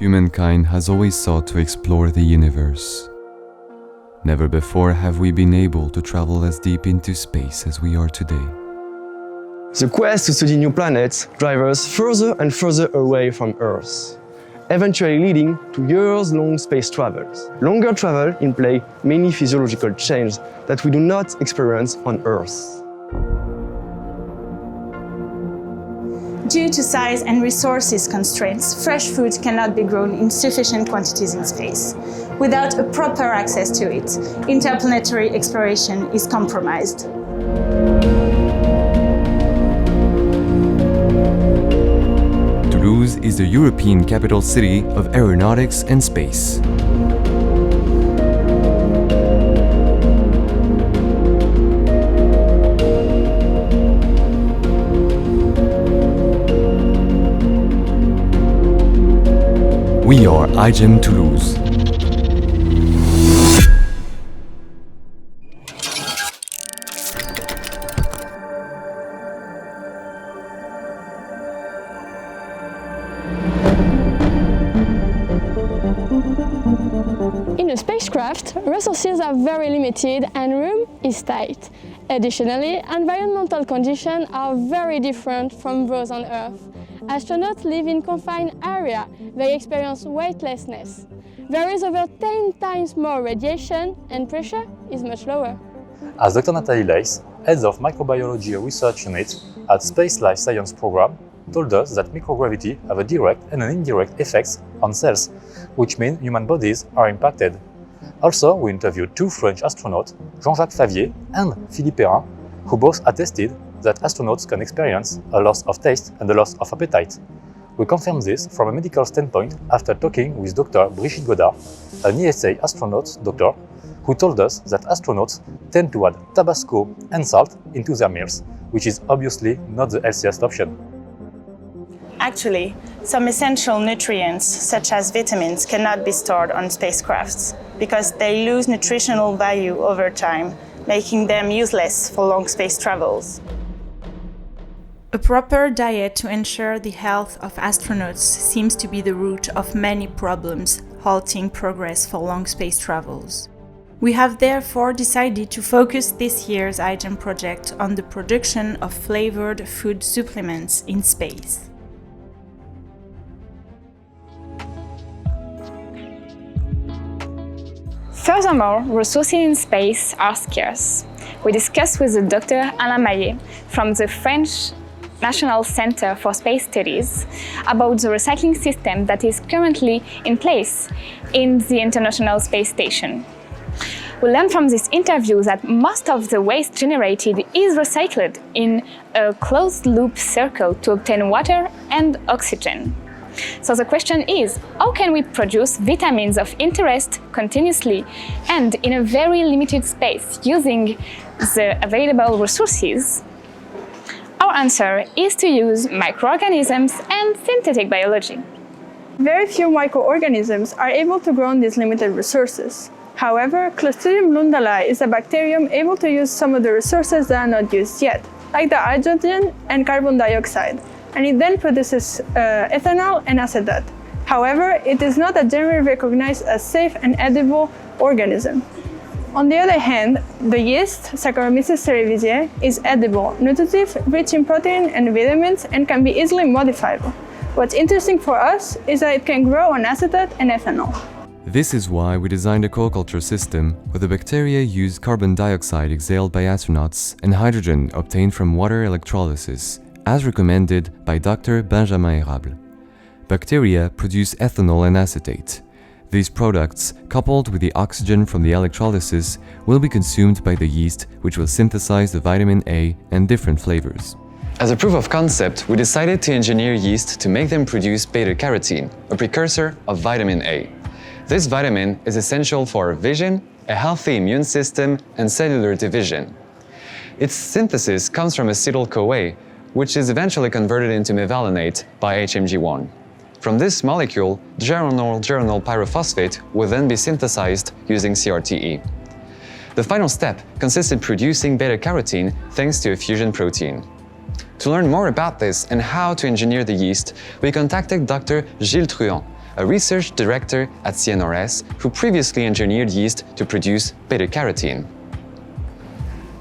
Humankind has always sought to explore the universe. Never before have we been able to travel as deep into space as we are today. The quest to study new planets drives us further and further away from Earth, eventually leading to years-long space travels. Longer travel implies many physiological changes that we do not experience on Earth. Due to size and resources constraints, fresh food cannot be grown in sufficient quantities in space. Without a proper access to it, interplanetary exploration is compromised. Toulouse is the European capital city of aeronautics and space. We are igem.toulouse. In a spacecraft, resources are very limited and room is tight. Additionally, environmental conditions are very different from those on Earth. Astronauts live in confined areas. They experience weightlessness. There is over 10 times more radiation and pressure is much lower. As Dr. Nathalie Leys, head of Microbiology Research Unit at Space Life Science Program, told us that microgravity have a direct and an indirect effects on cells, which mean human bodies are impacted. Also, we interviewed two French astronauts, Jean-Jacques Favier and Philippe Perrin, who both attested that astronauts can experience a loss of taste and a loss of appetite. We confirm this from a medical standpoint after talking with Dr. Brigitte Godard, an ESA astronaut doctor, who told us that astronauts tend to add Tabasco and salt into their meals, which is obviously not the healthiest option. Actually, some essential nutrients, such as vitamins, cannot be stored on spacecrafts because they lose nutritional value over time, making them useless for long space travels. A proper diet to ensure the health of astronauts seems to be the root of many problems halting progress for long space travels. We have therefore decided to focus this year's iGEM project on the production of flavored food supplements in space. Furthermore, resources in space are scarce. We discussed with the Dr. Alain Maillet from the French National Center for Space Studies about the recycling system that is currently in place in the International Space Station. We learned from this interview that most of the waste generated is recycled in a closed-loop circle to obtain water and oxygen. So the question is, how can we produce vitamins of interest continuously and in a very limited space using the available resources? Our answer is to use microorganisms and synthetic biology. Very few microorganisms are able to grow on these limited resources. However, Clostridium blundellii is a bacterium able to use some of the resources that are not used yet, like the hydrogen and carbon dioxide, and it then produces ethanol and acetate. However, it is not a generally recognized as safe and edible organism. On the other hand, the yeast, Saccharomyces cerevisiae, is edible, nutritive, rich in protein and vitamins, and can be easily modifiable. What's interesting for us is that it can grow on acetate and ethanol. This is why we designed a co-culture system where the bacteria use carbon dioxide exhaled by astronauts and hydrogen obtained from water electrolysis, as recommended by Dr. Benjamin Érable. Bacteria produce ethanol and acetate. These products, coupled with the oxygen from the electrolysis, will be consumed by the yeast, which will synthesize the vitamin A and different flavors. As a proof of concept, we decided to engineer yeast to make them produce beta-carotene, a precursor of vitamin A. This vitamin is essential for vision, a healthy immune system, and cellular division. Its synthesis comes from acetyl-CoA, which is eventually converted into mevalonate by HMG1. From this molecule, geranyl pyrophosphate will then be synthesized using CRTE. The final step consists in producing beta-carotene thanks to a fusion protein. To learn more about this and how to engineer the yeast, we contacted Dr. Gilles Truand, a research director at CNRS who previously engineered yeast to produce beta-carotene.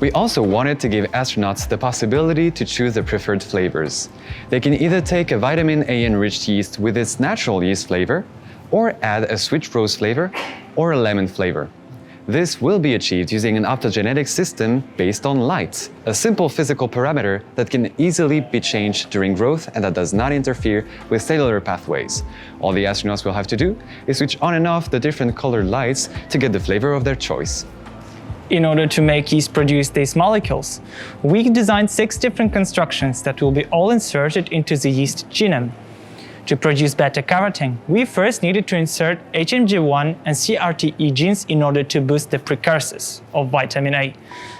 We also wanted to give astronauts the possibility to choose their preferred flavors. They can either take a vitamin A-enriched yeast with its natural yeast flavor, or add a switch rose flavor or a lemon flavor. This will be achieved using an optogenetic system based on light, a simple physical parameter that can easily be changed during growth and that does not interfere with cellular pathways. All the astronauts will have to do is switch on and off the different colored lights to get the flavor of their choice. In order to make yeast produce these molecules, we designed 6 different constructions that will be all inserted into the yeast genome. To produce beta-carotene, we first needed to insert HMG1 and CRTE genes in order to boost the precursors of vitamin A.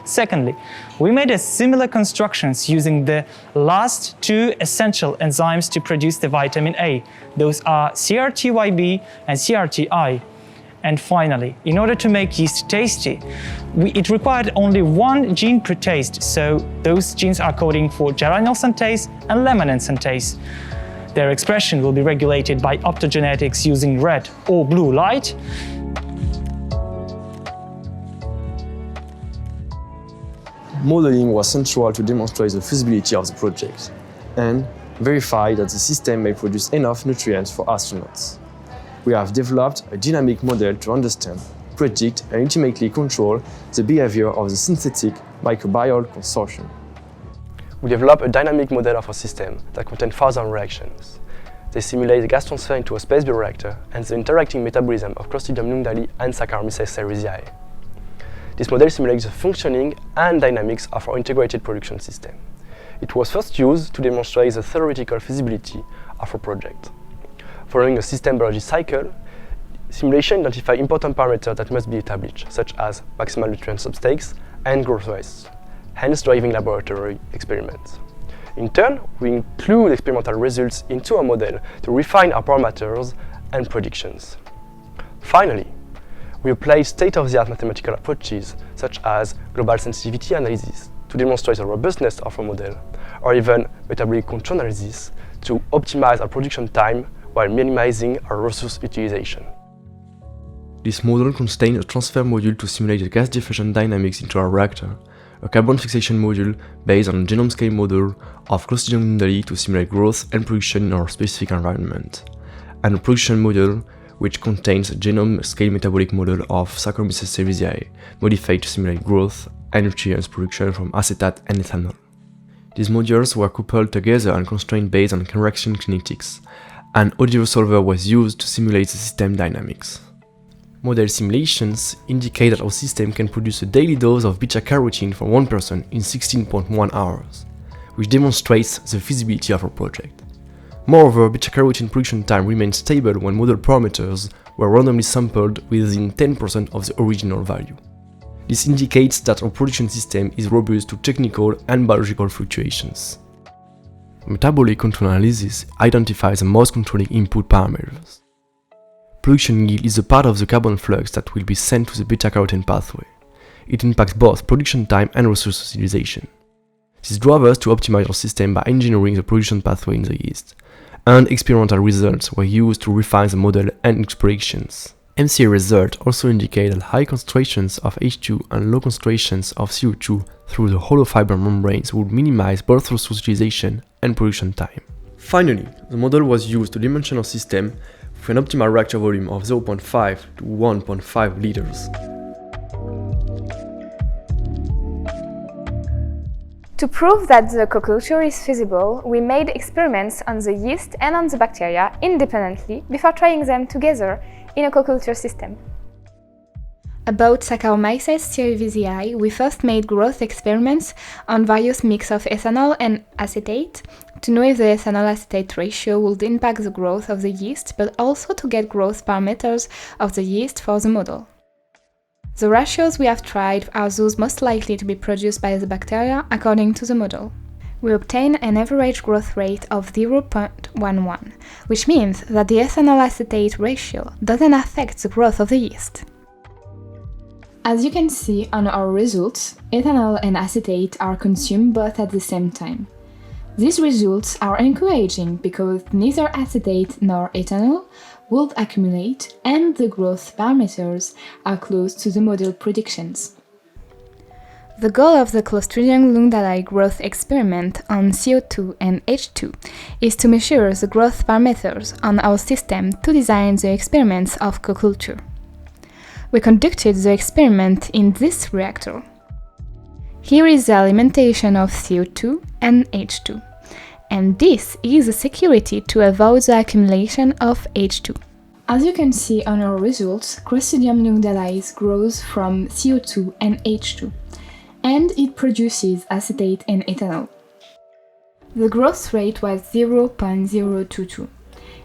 Secondly, we made a similar constructions using the last 2 essential enzymes to produce the vitamin A. Those are CRTYB and CRTI. And finally, in order to make yeast tasty, it required only 1 gene per taste, so those genes are coding for geranyl synthase and laminin synthase. Their expression will be regulated by optogenetics using red or blue light. Modeling was central to demonstrate the feasibility of the project and verify that the system may produce enough nutrients for astronauts. We have developed a dynamic model to understand, predict, and ultimately control the behavior of the synthetic microbial consortium. We developed a dynamic model of a system that contains 1,000 reactions. They simulate the gas transfer into a space bioreactor and the interacting metabolism of Clostridium lundali and Saccharomyces cerevisiae. This model simulates the functioning and dynamics of our integrated production system. It was first used to demonstrate the theoretical feasibility of our project. Following a system biology cycle, simulation identifies important parameters that must be established, such as maximal nutrient substrates and growth rates, hence driving laboratory experiments. In turn, we include experimental results into our model to refine our parameters and predictions. Finally, we applied state-of-the-art mathematical approaches, such as global sensitivity analysis, to demonstrate the robustness of our model, or even metabolic control analysis to optimize our production time while minimizing our resource utilization. This model contains a transfer module to simulate the gas diffusion dynamics into our reactor, a carbon fixation module based on a genome-scale model of Clostridium lundali to simulate growth and production in our specific environment, and a production module which contains a genome-scale metabolic model of Saccharomyces cerevisiae, modified to simulate growth and nutrients production from acetate and ethanol. These modules were coupled together and constrained based on reaction kinetics. An audio solver was used to simulate the system dynamics. Model simulations indicate that our system can produce a daily dose of beta-carotene for 1 person in 16.1 hours, which demonstrates the feasibility of our project. Moreover, beta-carotene production time remained stable when model parameters were randomly sampled within 10% of the original value. This indicates that our production system is robust to technical and biological fluctuations. Metabolic control analysis identifies the most controlling input parameters. Production yield is a part of the carbon flux that will be sent to the beta-carotene pathway. It impacts both production time and resource utilization. This drove us to optimize our system by engineering the production pathway in the yeast, and experimental results were used to refine the model and its predictions. MCA results also indicate that high concentrations of H2 and low concentrations of CO2 through the hollow fiber membranes would minimize both resource utilization and production time. Finally, the model was used to dimension our system with an optimal reactor volume of 0.5 to 1.5 liters. To prove that the co-culture is feasible, we made experiments on the yeast and on the bacteria independently before trying them together in a co-culture system. About Saccharomyces cerevisiae, we first made growth experiments on various mix of ethanol and acetate to know if the ethanol-acetate ratio would impact the growth of the yeast, but also to get growth parameters of the yeast for the model. The ratios we have tried are those most likely to be produced by the bacteria according to the model. We obtain an average growth rate of 0.11, which means that the ethanol-acetate ratio doesn't affect the growth of the yeast. As you can see on our results, ethanol and acetate are consumed both at the same time. These results are encouraging because neither acetate nor ethanol would accumulate and the growth parameters are close to the model predictions. The goal of the Clostridium lungdalai growth experiment on CO2 and H2 is to measure the growth parameters on our system to design the experiments of co-culture. We conducted the experiment in this reactor. Here is the alimentation of CO2 and H2, and this is a security to avoid the accumulation of H2. As you can see on our results, Clostridium lungdalai grows from CO2 and H2, and it produces acetate and ethanol. The growth rate was 0.022.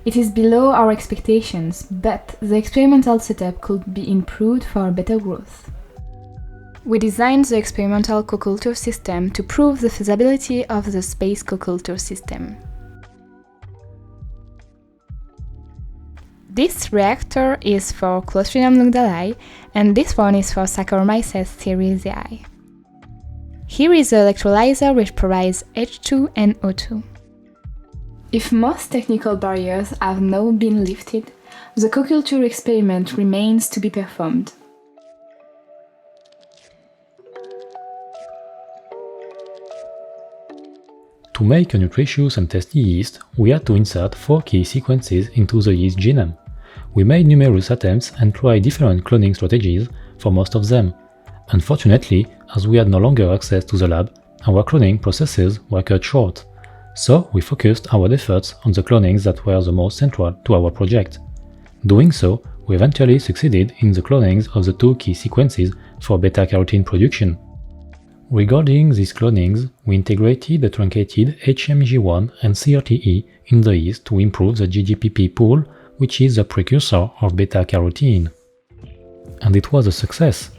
It is below our expectations, but the experimental setup could be improved for better growth. We designed the experimental co-culture system to prove the feasibility of the space co-culture system. This reactor is for Clostridium lungdalai, and this one is for Saccharomyces cerevisiae. Here is the electrolyzer which provides H2 and O2. If most technical barriers have now been lifted, the co-culture experiment remains to be performed. To make a nutritious and tasty yeast, we had to insert 4 key sequences into the yeast genome. We made numerous attempts and tried different cloning strategies for most of them. Unfortunately, as we had no longer access to the lab, our cloning processes were cut short. So we focused our efforts on the clonings that were the most central to our project. Doing so, we eventually succeeded in the clonings of the 2 key sequences for beta-carotene production. Regarding these clonings, we integrated the truncated HMG1 and CRTE in the yeast to improve the GGPP pool, which is the precursor of beta-carotene. And it was a success.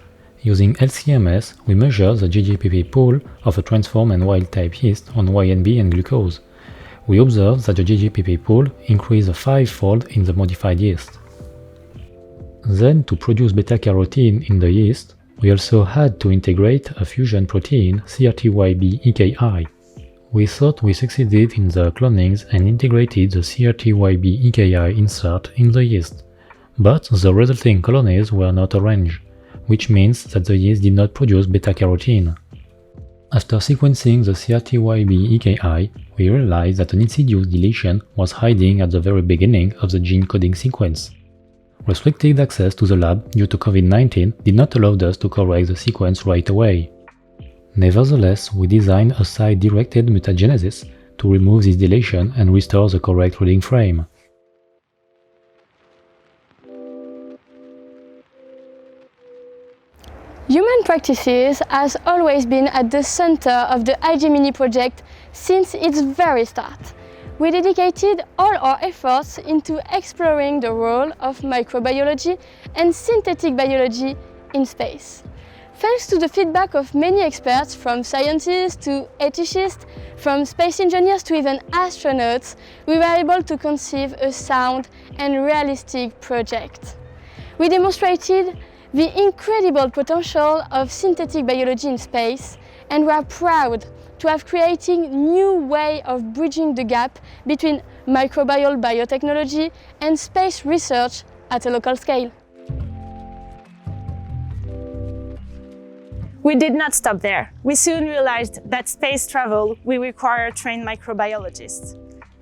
Using LCMS, we measured the GGPP pool of a transform and wild-type yeast on YNB and glucose. We observed that the GGPP pool increased 5-fold in the modified yeast. Then, to produce beta-carotene in the yeast, we also had to integrate a fusion protein, CRTYB-EKI. We thought we succeeded in the clonings and integrated the CRTYB-EKI insert in the yeast, but the resulting colonies were not orange, which means that the yeast did not produce beta-carotene. After sequencing the CRTYB-EKI, we realized that an insidious deletion was hiding at the very beginning of the gene coding sequence. Restricted access to the lab due to COVID-19 did not allow us to correct the sequence right away. Nevertheless, we designed a site-directed mutagenesis to remove this deletion and restore the correct reading frame. Human practices has always been at the center of the iGEMINI project since its very start. We dedicated all our efforts into exploring the role of microbiology and synthetic biology in space. Thanks to the feedback of many experts, from scientists to ethicists, from space engineers to even astronauts, we were able to conceive a sound and realistic project. We demonstrated the incredible potential of synthetic biology in space, and we are proud to have created a new way of bridging the gap between microbial biotechnology and space research at a local scale. We did not stop there. We soon realized that space travel will require trained microbiologists.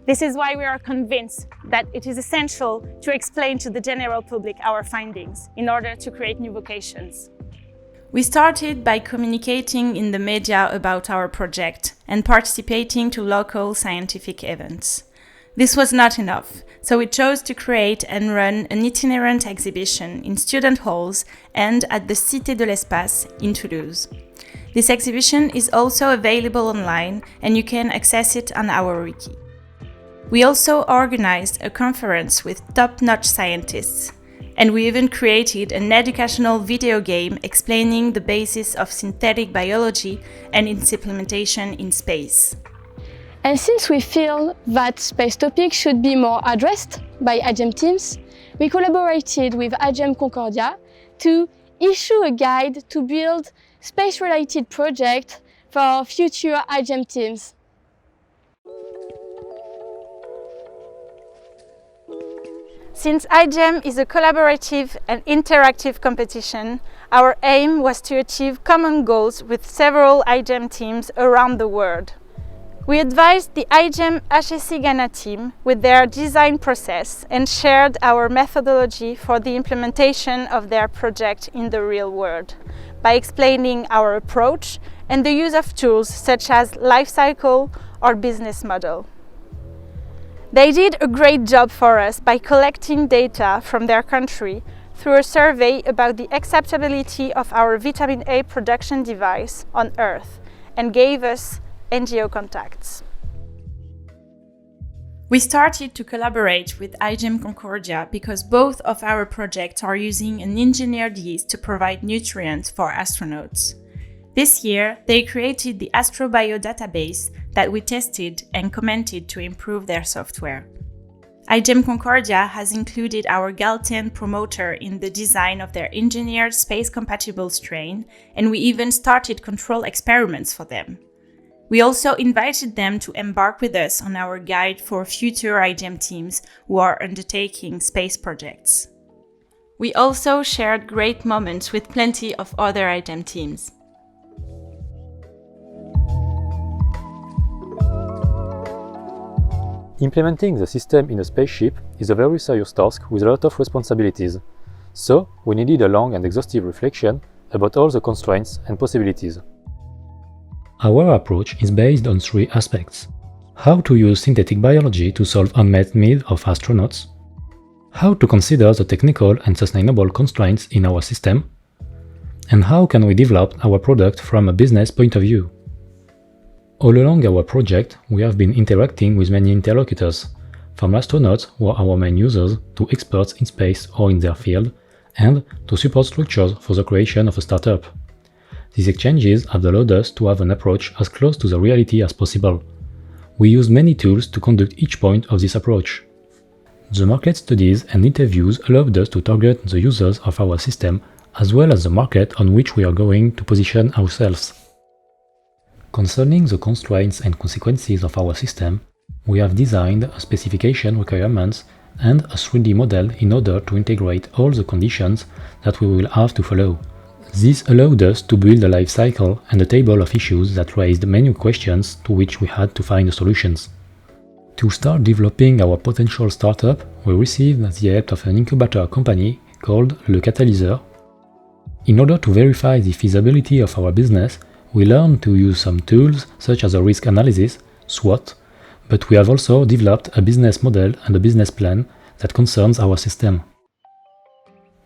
This is why we are convinced that it is essential to explain to the general public our findings in order to create new vocations. We started by communicating in the media about our project and participating to local scientific events. This was not enough, so we chose to create and run an itinerant exhibition in student halls and at the Cité de l'Espace in Toulouse. This exhibition is also available online and you can access it on our wiki. We also organized a conference with top-notch scientists, and we even created an educational video game explaining the basis of synthetic biology and its implementation in space. And since we feel that space topics should be more addressed by iGEM teams, we collaborated with iGEM Concordia to issue a guide to build space-related projects for future iGEM teams. Since iGEM is a collaborative and interactive competition, our aim was to achieve common goals with several iGEM teams around the world. We advised the iGEM HSC Ghana team with their design process and shared our methodology for the implementation of their project in the real world by explaining our approach and the use of tools such as life cycle or business model. They did a great job for us by collecting data from their country through a survey about the acceptability of our vitamin A production device on Earth and gave us NGO contacts. We started to collaborate with iGEM Concordia because both of our projects are using an engineered yeast to provide nutrients for astronauts. This year, they created the AstroBio database that we tested and commented to improve their software. iGEM Concordia has included our Gal-10 promoter in the design of their engineered space-compatible strain, and we even started control experiments for them. We also invited them to embark with us on our guide for future iGEM teams who are undertaking space projects. We also shared great moments with plenty of other iGEM teams. Implementing the system in a spaceship is a very serious task with a lot of responsibilities, so we needed a long and exhaustive reflection about all the constraints and possibilities. Our approach is based on three aspects: how to use synthetic biology to solve unmet needs of astronauts, how to consider the technical and sustainable constraints in our system, and how can we develop our product from a business point of view. All along our project, we have been interacting with many interlocutors, from astronauts who are our main users to experts in space or in their field, and to support structures for the creation of a startup. These exchanges have allowed us to have an approach as close to the reality as possible. We use many tools to conduct each point of this approach. The market studies and interviews allowed us to target the users of our system as well as the market on which we are going to position ourselves. Concerning the constraints and consequences of our system, we have designed a specification requirements and a 3D model in order to integrate all the conditions that we will have to follow. This allowed us to build a life cycle and a table of issues that raised many questions to which we had to find solutions. To start developing our potential startup, we received the help of an incubator company called Le Catalyseur. In order to verify the feasibility of our business, we learned to use some tools such as a risk analysis, SWOT, but we have also developed a business model and a business plan that concerns our system.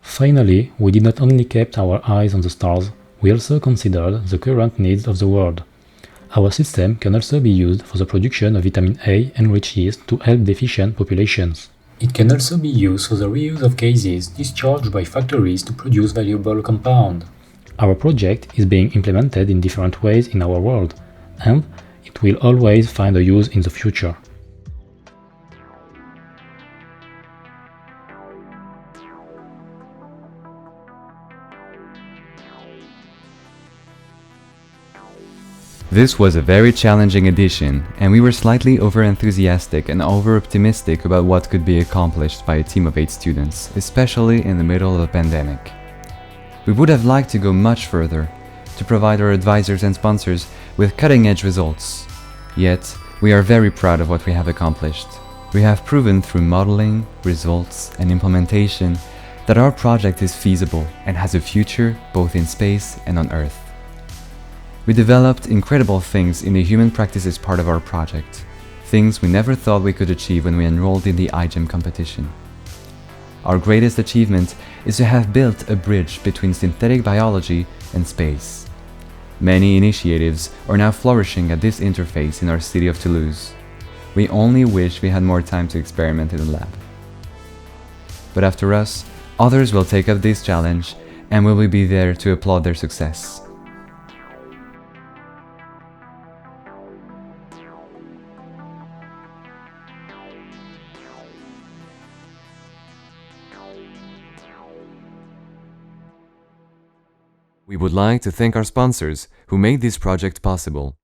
Finally, we did not only keep our eyes on the stars, we also considered the current needs of the world. Our system can also be used for the production of vitamin A enriched yeast to help deficient populations. It can also be used for the reuse of gases discharged by factories to produce valuable compounds. Our project is being implemented in different ways in our world, and it will always find a use in the future. This was a very challenging edition, and we were slightly over-enthusiastic and over-optimistic about what could be accomplished by a team of 8 students, especially in the middle of a pandemic. We would have liked to go much further, to provide our advisors and sponsors with cutting-edge results. Yet, we are very proud of what we have accomplished. We have proven through modeling, results, and implementation that our project is feasible and has a future both in space and on Earth. We developed incredible things in the human practices part of our project, things we never thought we could achieve when we enrolled in the iGEM competition. Our greatest achievement is to have built a bridge between synthetic biology and space. Many initiatives are now flourishing at this interface in our city of Toulouse. We only wish we had more time to experiment in the lab. But after us, others will take up this challenge and we will be there to applaud their success. We would like to thank our sponsors who made this project possible.